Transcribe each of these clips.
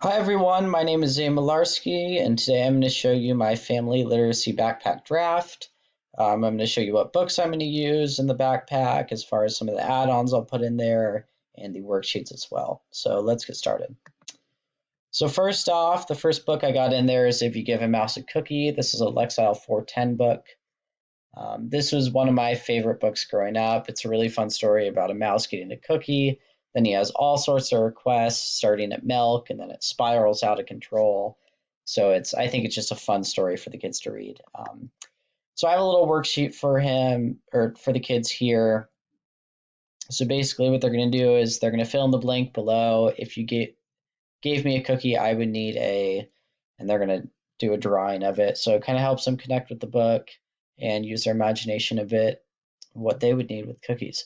Hi everyone, my name is Zane Malarski, and today I'm going to show you my family literacy backpack draft. I'm going to show you what books I'm going to use in the backpack, as far as some of the add-ons I'll put in there, and the worksheets as well. So let's get started. So first off, the first book I got in there is If You Give a Mouse a Cookie. This is a Lexile 410 book. This was one of my favorite books growing up. It's a really fun story about a mouse getting a cookie. Then he has all sorts of requests, starting at milk, and then it spirals out of control. So I think it's just a fun story for the kids to read. So I have a little worksheet for him, or for the kids here. So basically what they're going to do is they're going to fill in the blank below. If you gave me a cookie, I would need and they're going to do a drawing of it. So it kind of helps them connect with the book and use their imagination a bit, what they would need with cookies.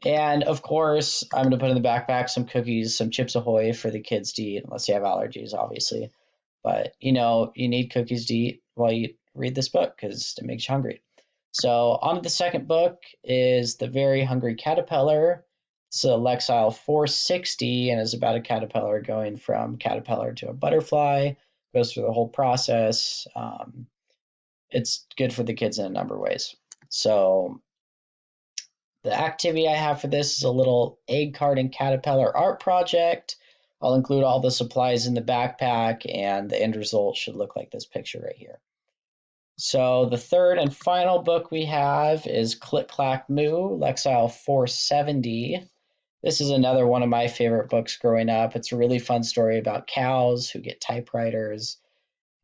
And of course, I'm going to put in the backpack some cookies, some Chips Ahoy for the kids to eat, unless you have allergies, obviously. But you need cookies to eat while you read this book because it makes you hungry. So on to the second book is The Very Hungry Caterpillar. It's a Lexile 460 and is about a caterpillar going from caterpillar to a butterfly. Goes through the whole process. It's good for the kids in a number of ways. So the activity I have for this is a little egg carton caterpillar art project. I'll include all the supplies in the backpack, and the end result should look like this picture right here. So the third and final book we have is Click Clack Moo, Lexile 470. This is another one of my favorite books growing up. It's a really fun story about cows who get typewriters,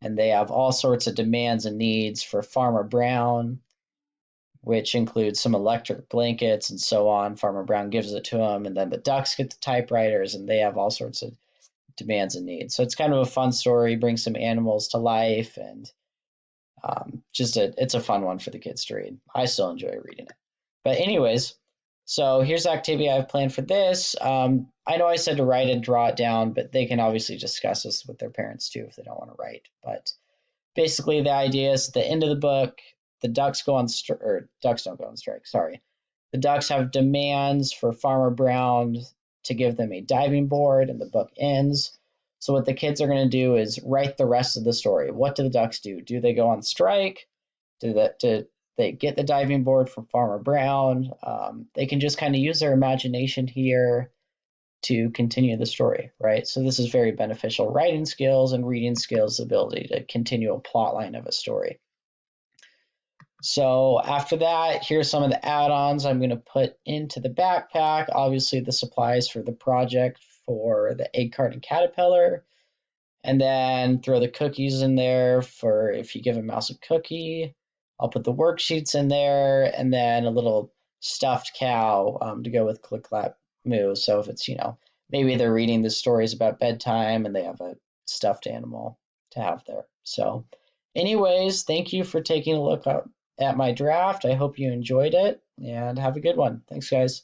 and they have all sorts of demands and needs for Farmer Brown, which includes some electric blankets and so on. Farmer Brown gives it to them, and then the ducks get the typewriters, and they have all sorts of demands and needs. So it's kind of a fun story, brings some animals to life, and it's a fun one for the kids to read. I still enjoy reading it. But anyways, so here's the activity I have planned for this. I know I said to write and draw it down, but they can obviously discuss this with their parents too if they don't want to write. But basically the idea is at the end of the book, the ducks go on ducks don't go on strike, sorry. The ducks have demands for Farmer Brown to give them a diving board, and the book ends. So what the kids are going to do is write the rest of the story. What do the ducks do? Do they go on strike? Do they get the diving board from Farmer Brown? They can just kind of use their imagination here to continue the story, right? So this is very beneficial writing skills and reading skills, the ability to continue a plot line of a story. So after that, here's some of the add-ons I'm going to put into the backpack. Obviously the supplies for the project for the egg carton caterpillar, and then throw the cookies in there for if you give a mouse a cookie. I'll put the worksheets in there, and then a little stuffed cow to go with Click Clap Moo. So if it's, maybe they're reading the stories about bedtime and they have a stuffed animal to have there. So anyways, thank you for taking a look at my draft. I hope you enjoyed it, and have a good one. Thanks, guys.